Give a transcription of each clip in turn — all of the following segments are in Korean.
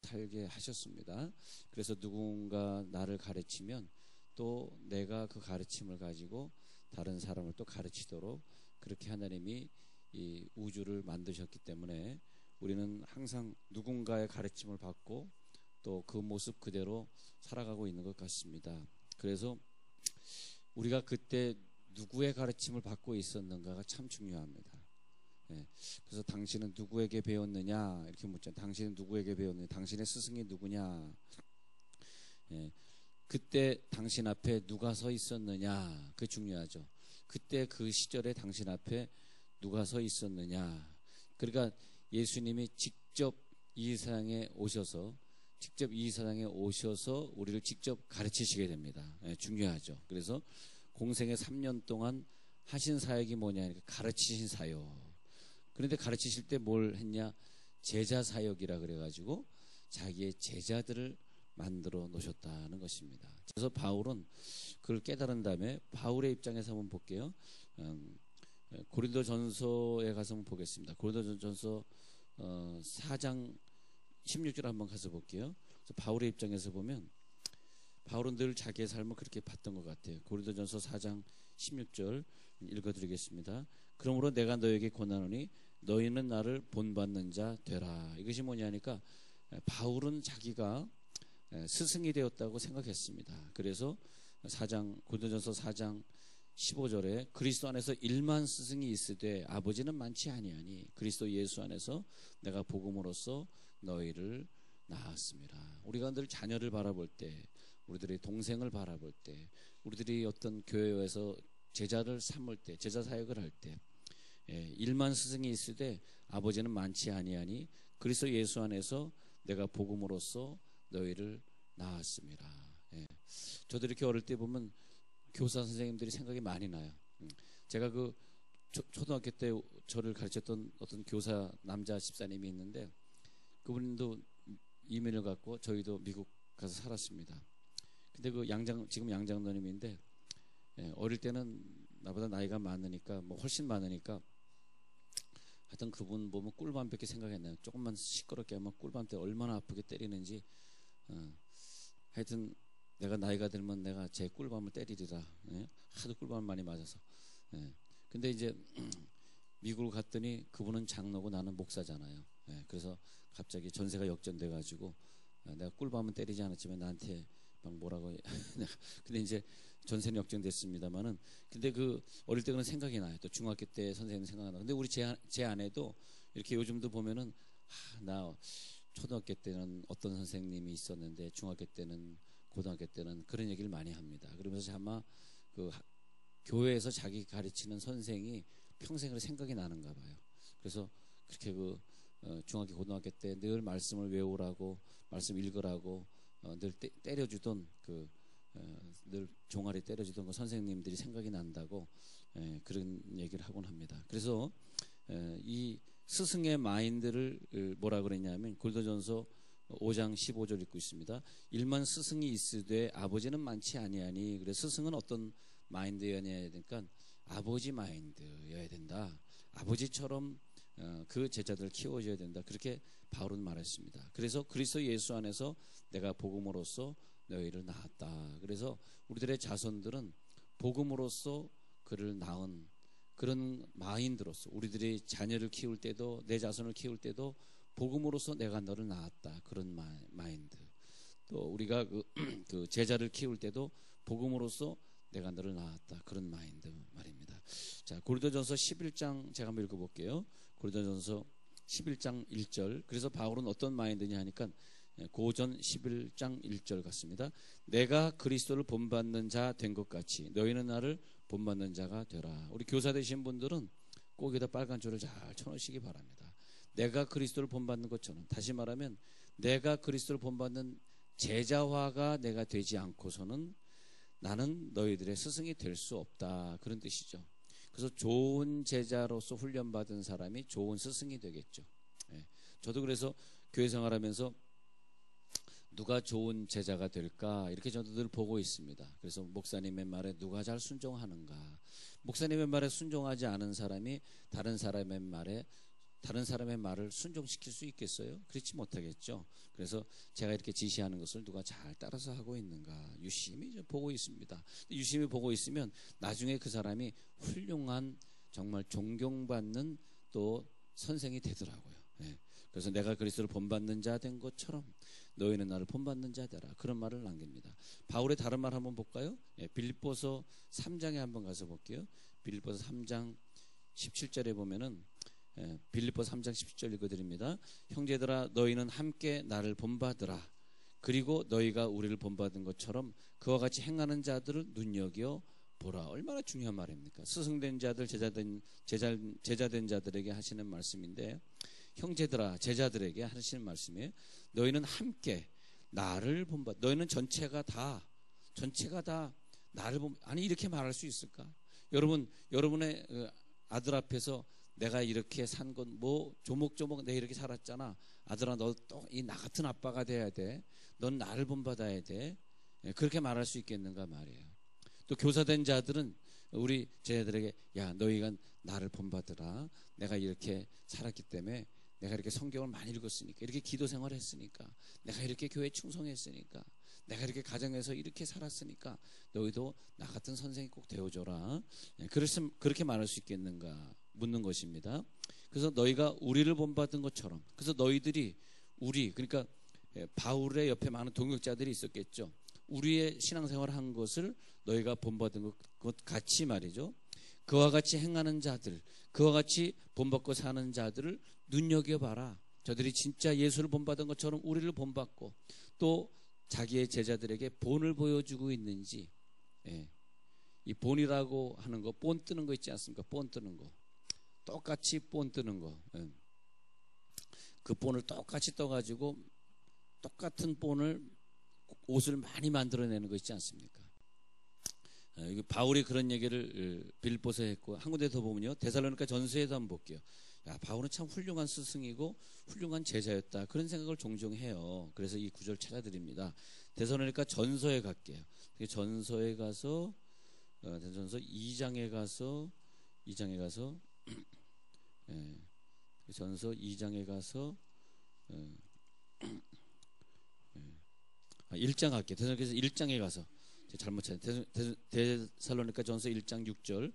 살게 하셨습니다. 그래서 누군가 나를 가르치면 또 내가 그 가르침을 가지고 다른 사람을 또 가르치도록 그렇게 하나님이 이 우주를 만드셨기 때문에 우리는 항상 누군가의 가르침을 받고 또 그 모습 그대로 살아가고 있는 것 같습니다. 그래서 우리가 그때 누구의 가르침을 받고 있었는가가 참 중요합니다. 예, 그래서 당신은 누구에게 배웠느냐 이렇게 묻잖아요. 당신은 누구에게 배웠느냐, 당신의 스승이 누구냐. 예, 그때 당신 앞에 누가 서 있었느냐, 그게 중요하죠. 그때 그 시절에 당신 앞에 누가 서 있었느냐. 그러니까 예수님이 직접 이 세상에 오셔서 우리를 직접 가르치시게 됩니다. 예, 중요하죠. 그래서 공생의 3년 동안 하신 사역이 뭐냐, 가르치신 사역. 그런데 가르치실 때 뭘 했냐, 제자 사역이라 그래가지고 자기의 제자들을 만들어 놓으셨다는 것입니다. 그래서 바울은 그걸 깨달은 다음에 바울의 입장에서 한번 볼게요. 고린도전서에 가서 한번 보겠습니다. 고린도전서 4장 16절 한번 가서 볼게요. 그래서 바울의 입장에서 보면 바울은 늘 자기의 삶을 그렇게 봤던 것 같아요. 고린도전서 4장 16절 읽어드리겠습니다. 그러므로 내가 너에게 권하노니 너희는 나를 본받는 자 되라. 이것이 뭐냐니까 바울은 자기가 스승이 되었다고 생각했습니다. 그래서 고린도전서 4장 15절에 그리스도 안에서 1만 스승이 있으되 아버지는 많지 아니하니 그리스도 예수 안에서 내가 복음으로써 너희를 낳았습니다. 우리가 늘 자녀를 바라볼 때, 우리들의 동생을 바라볼 때, 우리들이 어떤 교회에서 제자를 삼을 때, 제자 사역을 할 때 1만 스승이 있으되 아버지는 많지 아니하니 그리스도 예수 안에서 내가 복음으로써 너희를 낳았습니다. 저도 이렇게 어릴 때 보면 교사 선생님들이 생각이 많이 나요. 제가 그 초등학교 때 저를 가르쳤던 어떤 교사 남자 집사님이 있는데 그분도 이민을 갖고 저희도 미국 가서 살았습니다. 근데 그 지금 양장로님인데 어릴 때는 나보다 나이가 많으니까 훨씬 많으니까 하여튼 그분 보면 꿀밤밖에 생각했나요? 조금만 시끄럽게 하면 꿀밤 때 얼마나 아프게 때리는지. 하여튼 내가 나이가 들면 내가 제 꿀밤을 때리리라. 하도 꿀밤을 많이 맞아서. 근데 이제 미국을 갔더니 그분은 장로고 나는 목사잖아요. 그래서 갑자기 전세가 역전돼 가지고 내가 꿀밤은 때리지 않았지만 나한테 막 뭐라고 근데 이제 전세는 역전됐습니다만은 근데 그 어릴 때 그런 생각이 나요. 또 중학교 때 선생님 생각이 나. 근데 우리 제 아내도 이렇게 요즘도 보면은 나 초등학교 때는 어떤 선생님이 있었는데 중학교 때는 고등학교 때는 그런 얘기를 많이 합니다. 그러면서 아마 그 교회에서 자기 가르치는 선생이 평생을 생각이 나는가 봐요. 그래서 그렇게 중학교 고등학교 때 늘 말씀을 외우라고 말씀 읽으라고 늘 때려주던 늘 종아리 때려주던 그 선생님들이 생각이 난다고 그런 얘기를 하곤 합니다. 그래서 이 스승의 마인드를 뭐라 그랬냐면 고린도전서 5장 15절 읽고 있습니다. 1만 스승이 있으되 아버지는 많지 아니하니. 그래서 스승은 어떤 마인드여야 되니까 아버지 마인드여야 된다. 아버지처럼 그 제자들을 키워줘야 된다. 그렇게 바울은 말했습니다. 그래서 그리스도 예수 안에서 내가 복음으로써 너희를 낳았다. 그래서 우리들의 자손들은 복음으로써 그를 낳은 그런 마인드로서 우리들이 자녀를 키울 때도 내 자손을 키울 때도 복음으로써 내가 너를 낳았다. 그런 마인드. 또 우리가 그 제자를 키울 때도 복음으로써 내가 너를 낳았다. 그런 마인드 말입니다. 자, 고린도전서 11장 제가 한번 읽어볼게요. 고린도전서 11장 1절. 그래서 바울은 어떤 마인드냐 하니까 고전 11장 1절 같습니다. 내가 그리스도를 본받는 자 된 것 같이 너희는 나를 본받는 자가 되라. 우리 교사 되신 분들은 꼭 여기다 빨간 줄을 잘 쳐놓으시기 바랍니다. 내가 그리스도를 본받는 것처럼, 다시 말하면 내가 그리스도를 본받는 제자화가 내가 되지 않고서는 나는 너희들의 스승이 될 수 없다. 그런 뜻이죠. 그래서 좋은 제자로서 훈련받은 사람이 좋은 스승이 되겠죠. 저도 그래서 교회 생활하면서 누가 좋은 제자가 될까 이렇게 저도 늘 보고 있습니다. 그래서 목사님의 말에 누가 잘 순종하는가. 목사님의 말에 순종하지 않은 사람이 다른 사람의 말에 다른 사람의 말을 순종시킬 수 있겠어요? 그렇지 못하겠죠. 그래서 제가 이렇게 지시하는 것을 누가 잘 따라서 하고 있는가 유심히 보고 있습니다. 유심히 보고 있으면 나중에 그 사람이 훌륭한 정말 존경받는 또 선생이 되더라고요. 예. 그래서 내가 그리스도를 본받는 자 된 것처럼 너희는 나를 본받는 자 되라, 그런 말을 남깁니다. 바울의 다른 말 한번 볼까요? 예, 빌립보서 3장에 한번 가서 볼게요. 빌립보서 3장 17절에 보면은 빌립보서 3장 17절 읽어드립니다. 형제들아 너희는 함께 나를 본받으라. 그리고 너희가 우리를 본받은 것처럼 그와 같이 행하는 자들을 눈여겨 보라. 얼마나 중요한 말입니까? 스승된 자들, 제자된 자들에게 하시는 말씀인데, 형제들아, 제자들에게 하시는 말씀이에요. 너희는 함께 나를 본받. 너희는 전체가 다 나를 아니 이렇게 말할 수 있을까? 여러분의 아들 앞에서 내가 이렇게 산 건 뭐 조목조목 내가 이렇게 살았잖아. 아들아, 너 또 이 나 같은 아빠가 돼야 돼. 넌 나를 본받아야 돼. 그렇게 말할 수 있겠는가 말이에요. 또 교사된 자들은 우리 제자들에게 야, 너희가 나를 본받으라. 내가 이렇게 살았기 때문에, 내가 이렇게 성경을 많이 읽었으니까, 이렇게 기도 생활을 했으니까, 내가 이렇게 교회에 충성했으니까, 내가 이렇게 가정에서 이렇게 살았으니까 너희도 나 같은 선생이 꼭 되어줘라. 그렇게 말할 수 있겠는가 묻는 것입니다. 그래서 너희가 우리를 본받은 것처럼, 그래서 너희들이 그러니까 바울의 옆에 많은 동역자들이 있었겠죠. 우리의 신앙생활을 한 것을 너희가 본받은 것 같이 말이죠. 그와 같이 행하는 자들, 그와 같이 본받고 사는 자들을 눈여겨봐라. 저들이 진짜 예수를 본받은 것처럼 우리를 본받고 또 자기의 제자들에게 본을 보여주고 있는지. 이 본이라고 하는 거, 본 뜨는 거 있지 않습니까? 본 뜨는 거, 똑같이 본 뜨는 거. 그 본을 똑같이 떠가지고 똑같은 본을 옷을 많이 만들어내는 거 있지 않습니까? 바울이 그런 얘기를 빌립보서에 했고, 한 군데 더 보면요, 데살로니가 전서에도 한번 볼게요. 야, 바울은 참 훌륭한 스승이고 훌륭한 제자였다, 그런 생각을 종종 해요. 그래서 이 구절 찾아드립니다. 데살로니가 전서에 갈게요. 전서에 가서 전서 2장에 가서 전서 2장에 가서 1장 할게요. 데살로니가서 1장에 가서 잘못 찾았어요. 데살로니가 전서 1장 6절.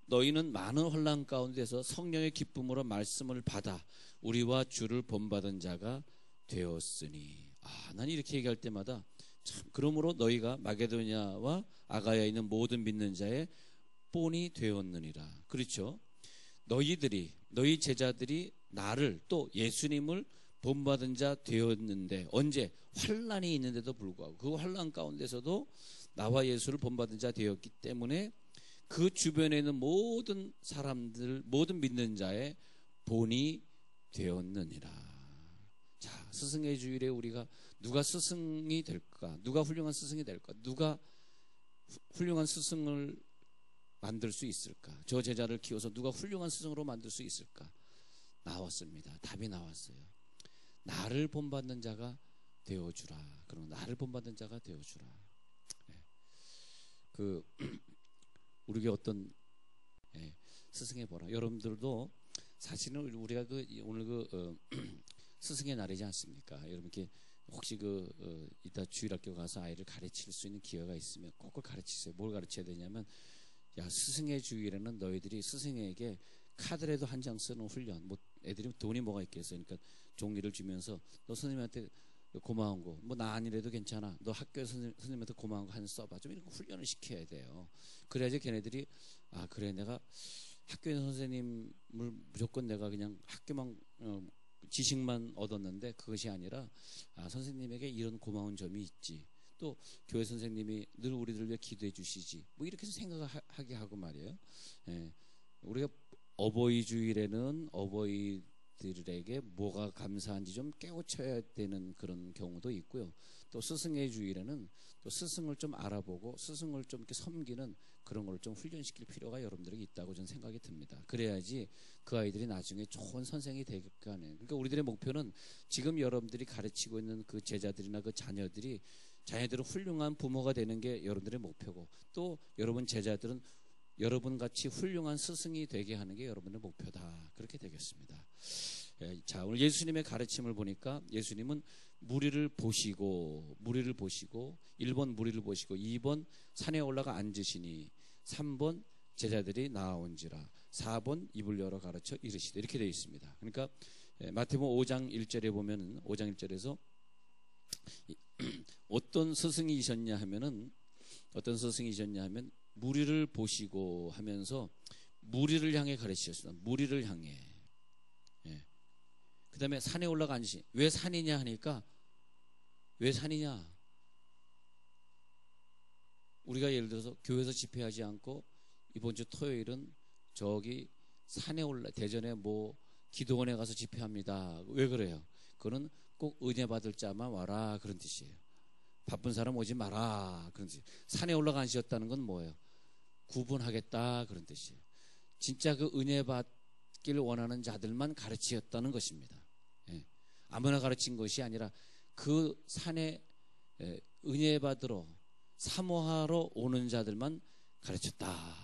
너희는 많은 혼란 가운데서 성령의 기쁨으로 말씀을 받아 우리와 주를 본받은 자가 되었으니. 난 이렇게 얘기할 때마다 참, 그러므로 너희가 마게도냐와 아가야에 있는 모든 믿는 자의 본이 되었느니라. 그렇죠? 너희 제자들이 나를, 또 예수님을 본받은 자 되었는데, 언제? 환난이 있는데도 불구하고 그 환난 가운데서도 나와 예수를 본받은 자 되었기 때문에 그 주변에 있는 모든 사람들, 모든 믿는 자의 본이 되었느니라. 자, 스승의 주일에 우리가 누가 스승이 될까? 누가 훌륭한 스승이 될까? 누가 훌륭한 스승을 만들 수 있을까? 저 제자를 키워서 누가 훌륭한 스승으로 만들 수 있을까? 나왔습니다. 답이 나왔어요. 나를 본받는 자가 되어주라. 그럼 나를 본받는 자가 되어주라. 우리가 어떤 스승의 보라. 여러분들도 사실은 우리가 오늘 스승의 날이지 않습니까? 여러분 이렇게 혹시 이따 주일학교 가서 아이를 가르칠 수 있는 기회가 있으면 꼭 가르치세요. 뭘 가르쳐야 되냐면, 야, 스승의 주일에는 너희들이 스승에게 카드라도 한 장 쓰는 훈련. 뭐 애들이 돈이 뭐가 있겠어요. 그러니까 종이를 주면서 너 선생님한테 고마운 거, 뭐 나 아니래도 괜찮아, 너 학교에서 선생님한테 고마운 거 한 써봐, 좀 이런 거 훈련을 시켜야 돼요. 그래야지 걔네들이 그래, 내가 학교에 선생님을 무조건 내가 그냥 학교만 지식만 얻었는데 그것이 아니라 선생님에게 이런 고마운 점이 있지, 또 교회 선생님이 늘 우리들 위해 기도해 주시지, 뭐 이렇게 해서 생각하게 하고 말이에요. 우리가 어버이 주일에는 어버이들에게 뭐가 감사한지 좀 깨우쳐야 되는 그런 경우도 있고요. 또 스승의 주일에는 또 스승을 좀 알아보고 스승을 좀 이렇게 섬기는 그런 걸 좀 훈련시킬 필요가 여러분들에게 있다고 저는 생각이 듭니다. 그래야지 그 아이들이 나중에 좋은 선생이 되겠까 하는. 그러니까 우리들의 목표는 지금 여러분들이 가르치고 있는 그 제자들이나 그 자녀들은 훌륭한 부모가 되는 게 여러분들의 목표고, 또 여러분 제자들은 여러분같이 훌륭한 스승이 되게 하는 게 여러분의 목표다. 그렇게 되겠습니다. 자, 오늘 예수님의 가르침을 보니까 예수님은 무리를 보시고 1번 무리를 보시고 2번 산에 올라가 앉으시니 3번 제자들이 나아온지라 4번 입을 열어 가르쳐 이르시되 이렇게 되어 있습니다. 그러니까 마태복음 5장 1절에 보면은 5장 1절에서 어떤 스승이셨냐 하면 무리를 보시고 하면서 무리를 향해 가르치셨습니다. 무리를 향해. 그 다음에 산에 올라가 앉으시. 왜 산이냐 하니까 왜 산이냐? 우리가 예를 들어서 교회에서 집회하지 않고 이번 주 토요일은 저기 산에 대전에 뭐 기도원에 가서 집회합니다. 왜 그래요? 그거는 꼭 은혜 받을 자만 와라 그런 뜻이에요. 바쁜 사람 오지 마라 그런 뜻이에요. 산에 올라가 앉으셨다는 건 뭐예요? 구분하겠다 그런 뜻이에요. 진짜 그 은혜 받기를 원하는 자들만 가르치셨다는 것입니다. 아무나 가르친 것이 아니라 그 산에 은혜 받으러 사모하러 오는 자들만 가르쳤다.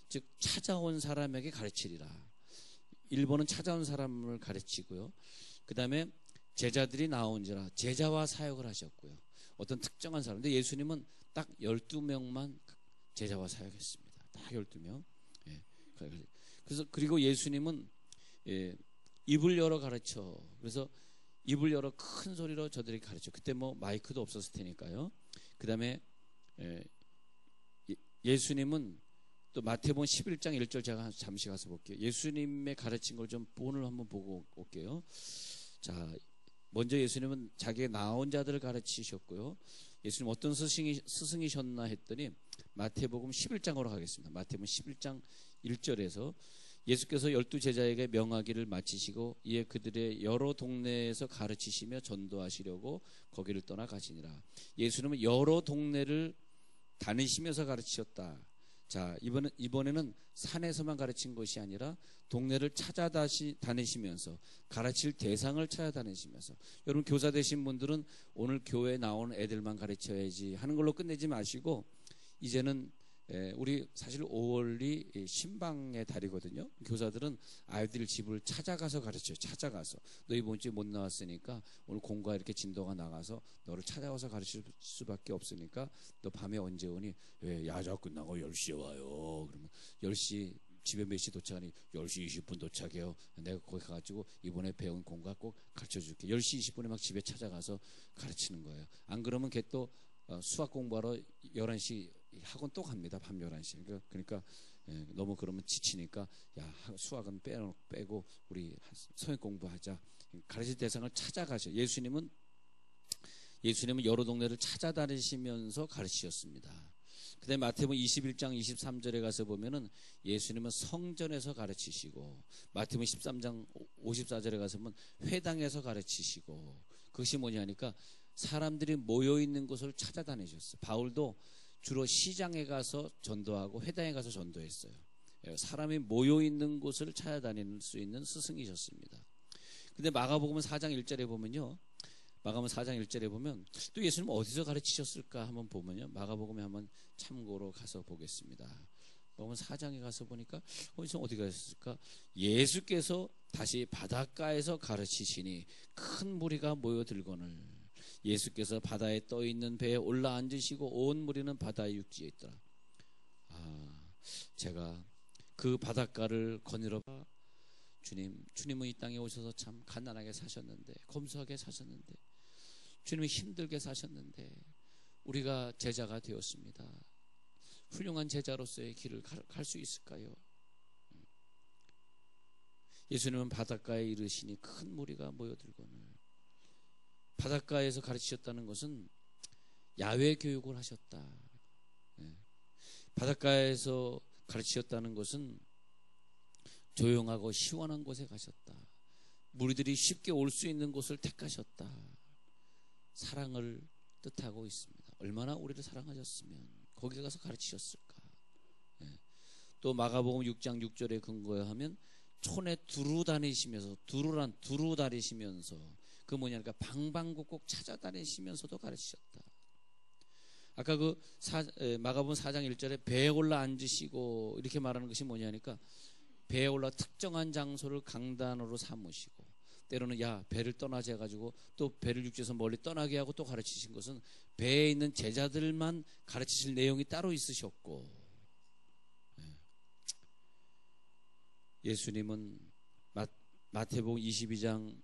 즉 찾아온 사람에게 가르치리라. 1번은 찾아온 사람을 가르치고요. 그 다음에 제자들이 나온지라 제자와 사역을 하셨고요. 어떤 특정한 사람. 근데 예수님은 딱 12명만 제자와 사역했습니다. 딱 12명. 그래서 그리고 예수님은 입을 열어 가르쳐. 그래서 입을 열어 큰 소리로 저들이 가르쳐. 그때 뭐 마이크도 없었을 테니까요. 그 다음에 예수님은 또 마태복음 11장 1절 제가 잠시 가서 볼게요. 예수님의 가르친 걸 좀 본을 한번 보고 올게요. 자, 먼저 예수님은 자기의 나온 자들을 가르치셨고요. 예수님 어떤 스승이셨나 했더니 마태복음 11장으로 가겠습니다. 마태복음 11장 1절에서 예수께서 12제자에게 명하기를 마치시고 이에 그들의 여러 동네에서 가르치시며 전도하시려고 거기를 떠나 가시니라. 예수님은 여러 동네를 다니시면서 가르치셨다. 자, 이번에는 산에서만 가르친 것이 아니라 동네를 다니시면서 가르칠 대상을 찾아다니시면서. 여러분 교사 되신 분들은 오늘 교회에 나오는 애들만 가르쳐야지 하는 걸로 끝내지 마시고 이제는 우리 사실 5월이 신방의 달이거든요. 교사들은 아이들 집을 찾아가서 가르쳐요. 찾아가서 너 이번 주에 못 나왔으니까 오늘 공부가 이렇게 진도가 나가서 너를 찾아와서 가르칠 수밖에 없으니까 너 밤에 언제 오니? 야자 끝나고 10시에 와요. 그러면 10시 집에 몇 시 도착하니 10시 20분 도착해요. 내가 거기 가가지고 이번에 배운 공부 꼭 가르쳐줄게. 10시 20분에 막 집에 찾아가서 가르치는 거예요. 안 그러면 걔 또 수학 공부하러 11시 학원 또 갑니다. 밤 11시. 그러니까 너무 그러면 지치니까 야 수학은 빼고 우리 성역 공부하자. 가르칠 대상을 찾아가셔. 예수님은 여러 동네를 찾아다니시면서 가르치셨습니다. 그 다음에 마태복음 21장 23절에 가서 보면은 예수님은 성전에서 가르치시고 마태복음 13장 54절에 가서 보면 회당에서 가르치시고 그것이 뭐냐니까 사람들이 모여있는 곳을 찾아다니셨어요. 바울도 주로 시장에 가서 전도하고 회당에 가서 전도했어요. 사람이 모여있는 곳을 찾아다닐 수 있는 스승이셨습니다. 근데 마가복음 4장 1절에 보면요. 마가복음 4장 1절에 보면 또 예수님 어디서 가르치셨을까 한번 보면요. 마가복음에 한번 참고로 가서 보겠습니다. 마가복음 4장에 가서 보니까 어디 가셨을까? 예수께서 다시 바닷가에서 가르치시니 큰 무리가 모여들거늘 예수께서 바다에 떠있는 배에 올라 앉으시고 온 무리는 바다의 육지에 있더라. 제가 그 바닷가를 거닐어 봐. 주님은 이 땅에 오셔서 참 가난하게 사셨는데 검소하게 사셨는데 주님은 힘들게 사셨는데 우리가 제자가 되었습니다. 훌륭한 제자로서의 길을 갈 수 있을까요? 예수님은 바닷가에 이르시니 큰 무리가 모여들거늘. 바닷가에서 가르치셨다는 것은 야외 교육을 하셨다. 바닷가에서 가르치셨다는 것은 조용하고 시원한 곳에 가셨다. 무리들이 쉽게 올 수 있는 곳을 택하셨다. 사랑을 뜻하고 있습니다. 얼마나 우리를 사랑하셨으면 거기 가서 가르치셨을까. 또 마가복음 6장 6절에 근거하면 촌에 두루 다니시면서 그 뭐냐니까 방방곡곡 찾아다니시면서도 가르치셨다. 아까 마가복음 4장 1절에 배에 올라 앉으시고 이렇게 말하는 것이 뭐냐니까 배에 올라 특정한 장소를 강단으로 삼으시고 때로는 야 배를 떠나자 해가지고 또 배를 육지에서 멀리 떠나게 하고 또 가르치신 것은 배에 있는 제자들만 가르치실 내용이 따로 있으셨고 예수님은 마태복음 22장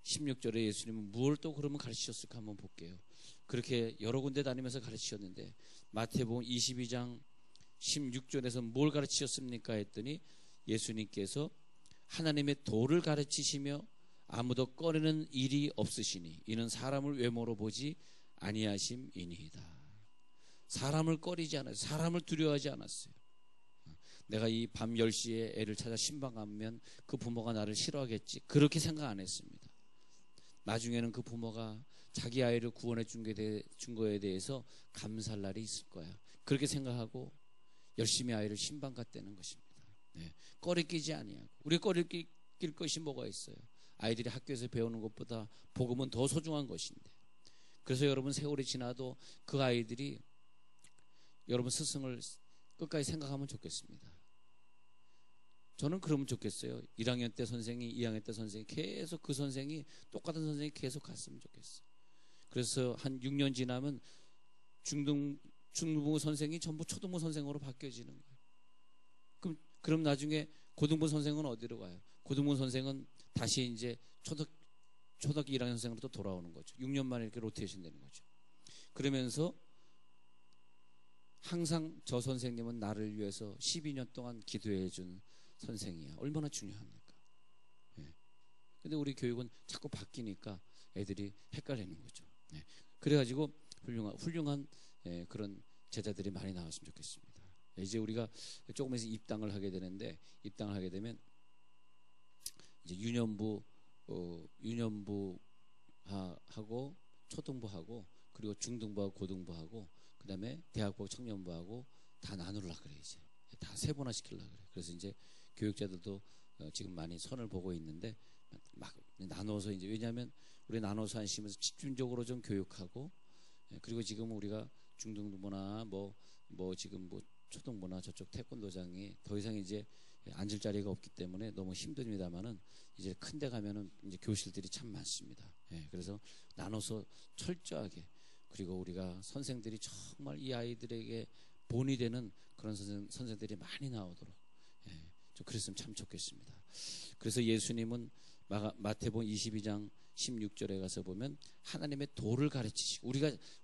16절에 예수님은 무엇을 또 그러면 가르치셨을까 한번 볼게요. 그렇게 여러 군데 다니면서 가르치셨는데 마태복음 22장 16절에서 뭘 가르치셨습니까 했더니 예수님께서 하나님의 도를 가르치시며 아무도 꺼내는 일이 없으시니 이는 사람을 외모로 보지 아니하심이니이다. 사람을 꺼리지 않았어요. 사람을 두려워하지 않았어요. 내가 이 밤 10시에 애를 찾아 신방 가면 그 부모가 나를 싫어하겠지 그렇게 생각 안 했습니다. 나중에는 그 부모가 자기 아이를 구원해 준 거에 대해서 감사할 날이 있을 거야. 그렇게 생각하고 열심히 아이를 신방 갔다는 것입니다. 네. 꺼리 끼지 아니하고 우리 꺼리 낄 것이 뭐가 있어요? 아이들이 학교에서 배우는 것보다 복음은 더 소중한 것인데 그래서 여러분 세월이 지나도 그 아이들이 여러분 스승을 끝까지 생각하면 좋겠습니다. 저는 그러면 좋겠어요. 1학년 때 선생이 2학년 때 선생이 계속 그 선생이 똑같은 선생이 계속 갔으면 좋겠어요. 그래서 한 6년 지나면 중등부 선생이 전부 초등부 선생으로 바뀌어지는 거예요. 그럼 나중에 고등부 선생은 어디로 가요? 고등부 선생은 다시 이제 초등학교 1학년 선생으로 또 돌아오는 거죠. 6년 만에 이렇게 로테이션 되는 거죠. 그러면서 항상 저 선생님은 나를 위해서 12년 동안 기도해 준 선생이야. 얼마나 중요합니까? 예. 근데 우리 교육은 자꾸 바뀌니까 애들이 헷갈리는 거죠. 예. 그래가지고 훌륭한 그런 제자들이 많이 나왔으면 좋겠습니다. 이제 우리가 조금 있으면 입당을 하게 되는데 입당을 하게 되면 이제 유년부하고 초등부하고 그리고 중등부하고 고등부하고 그 다음에 대학부 청년부하고 다 나누려고 그래. 이제 다 세분화 시키려고 그래. 그래서 이제 교육자들도 지금 많이 선을 보고 있는데 막 나눠서 이제 왜냐하면 우리 나눠서 하시면서 집중적으로 좀 교육하고 그리고 지금 우리가 중등부나 뭐 지금 뭐 초등부나 저쪽 태권도장이 더 이상 이제 앉을 자리가 없기 때문에 너무 힘듭니다만은 이제 큰 데 가면은 이제 교실들이 참 많습니다. 예, 그래서 나눠서 철저하게 그리고 우리가 선생들이 정말 이 아이들에게 본이 되는 그런 선생들이 많이 나오도록 좀 그랬으면 참 좋겠습니다. 그래서 예수님은 마태복음 22장 16절에 가서 보면 하나님의 도를 가르치시고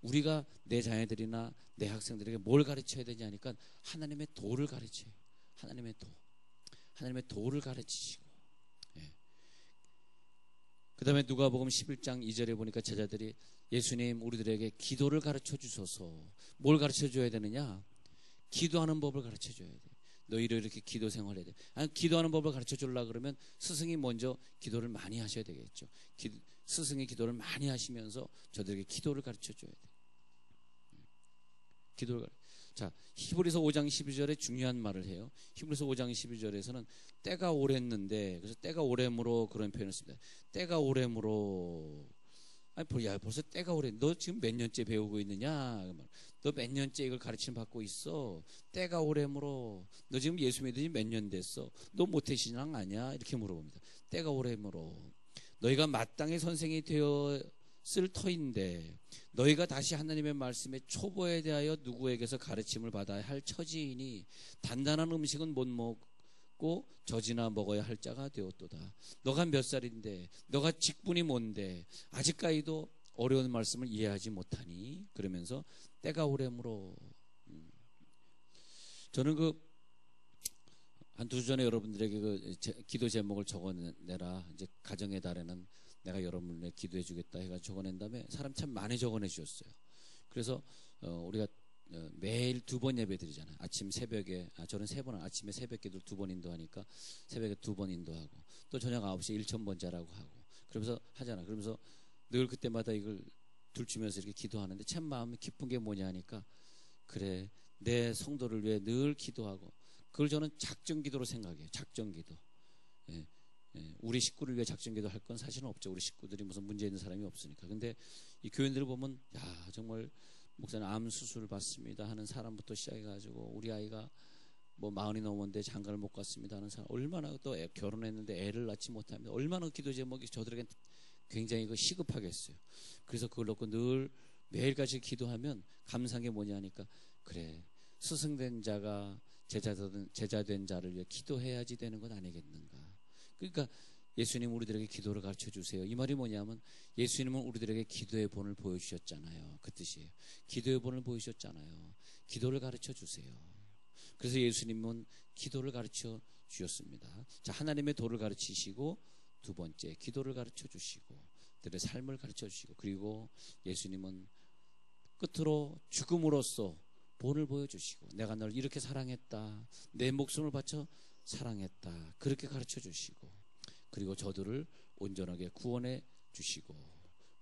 우리가 내 자녀들이나 내 학생들에게 뭘 가르쳐야 되냐 하니까 하나님의 도를 가르쳐요. 하나님의 도를 가르치시고 그 다음에 누가복음 11장 2절에 보니까 제자들이 예수님 우리들에게 기도를 가르쳐 주소서. 뭘 가르쳐 줘야 되느냐? 기도하는 법을 가르쳐 줘야 돼. 너희를 이렇게 기도 생활해야 돼. 아니, 기도하는 법을 가르쳐 주려고 그러면 스승이 먼저 기도를 많이 하셔야 되겠죠. 스승이 기도를 많이 하시면서 저들에게 기도를 가르쳐 줘야 돼. 자, 히브리서 5장 12절에 중요한 말을 해요. 히브리서 5장 12절에서는 때가 오랬는데 그래서 때가 오래므로 그런 표현을 씁니다. 때가 오래므로 아니 야 벌써 때가 오래. 너 지금 몇 년째 배우고 있느냐? 너 몇 년째 이걸 가르침 받고 있어? 때가 오래므로 너 지금 예수 믿은 지 몇 년 됐어? 너 모태신앙 아니야? 이렇게 물어봅니다. 때가 오래므로 너희가 마땅히 선생이 되었을 터인데 너희가 다시 하나님의 말씀의 초보에 대하여 누구에게서 가르침을 받아야 할 처지이니 단단한 음식은 못 먹고 젖이나 먹어야 할 자가 되었도다. 너가 몇 살인데 너가 직분이 뭔데 아직까지도 어려운 말씀을 이해하지 못하니 그러면서 때가 오래므로 저는 한 두 주 전에 여러분들에게 기도 제목을 적어내라. 이제 가정의 달에는 내가 여러분의 기도해 주겠다 해가지고 적어낸 다음에 사람 참 많이 적어내 주셨어요. 그래서 우리가 매일 2번 예배 드리잖아요. 아침 새벽에 저는 3번 아침에 새벽 기도 2번 인도하니까 새벽에 2번 인도하고 또 저녁 9시에 1000번자라고 하고 그러면서 하잖아. 그러면서 늘 그때마다 이걸 둘치면서 이렇게 기도하는데 참 마음이 기쁜 게 뭐냐 하니까 그래 내 성도를 위해 늘 기도하고 그걸 저는 작정기도로 생각해요. 작정기도. 우리 식구를 위해 작정기도 할 건 사실은 없죠. 우리 식구들이 무슨 문제 있는 사람이 없으니까. 근데 이 교인들을 보면 야 정말 목사님 암 수술 받습니다 하는 사람부터 시작해가지고 우리 아이가 뭐 40이 넘었는데 장가를 못 갔습니다 하는 사람, 얼마나 또 결혼했는데 애를 낳지 못합니다. 얼마나 기도 제목이 저들에게 굉장히 시급하겠어요. 그래서 그걸 놓고 늘 매일같이 기도하면 감사한 게 뭐냐 하니까, 그래, 스승된 자가 제자된 자를 위해 기도해야지 되는 것 아니겠는가. 그러니까 예수님 우리들에게 기도를 가르쳐 주세요. 이 말이 뭐냐면 예수님은 우리들에게 기도의 본을 보여주셨잖아요. 그 뜻이에요. 기도의 본을 보여주셨잖아요. 기도를 가르쳐 주세요. 그래서 예수님은 기도를 가르쳐 주셨습니다. 자, 하나님의 도를 가르치시고, 두 번째 기도를 가르쳐 주시고, 그들의 삶을 가르쳐 주시고, 그리고 예수님은 끝으로 죽음으로써 본을 보여주시고, 내가 널 이렇게 사랑했다, 내 목숨을 바쳐 사랑했다, 그렇게 가르쳐 주시고, 그리고 저들을 온전하게 구원해 주시고,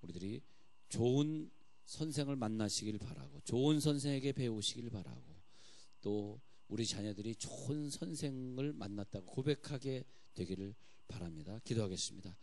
우리들이 좋은 선생을 만나시길 바라고, 좋은 선생에게 배우시길 바라고, 또 우리 자녀들이 좋은 선생을 만났다고 고백하게 되기를 바랍니다. 기도하겠습니다.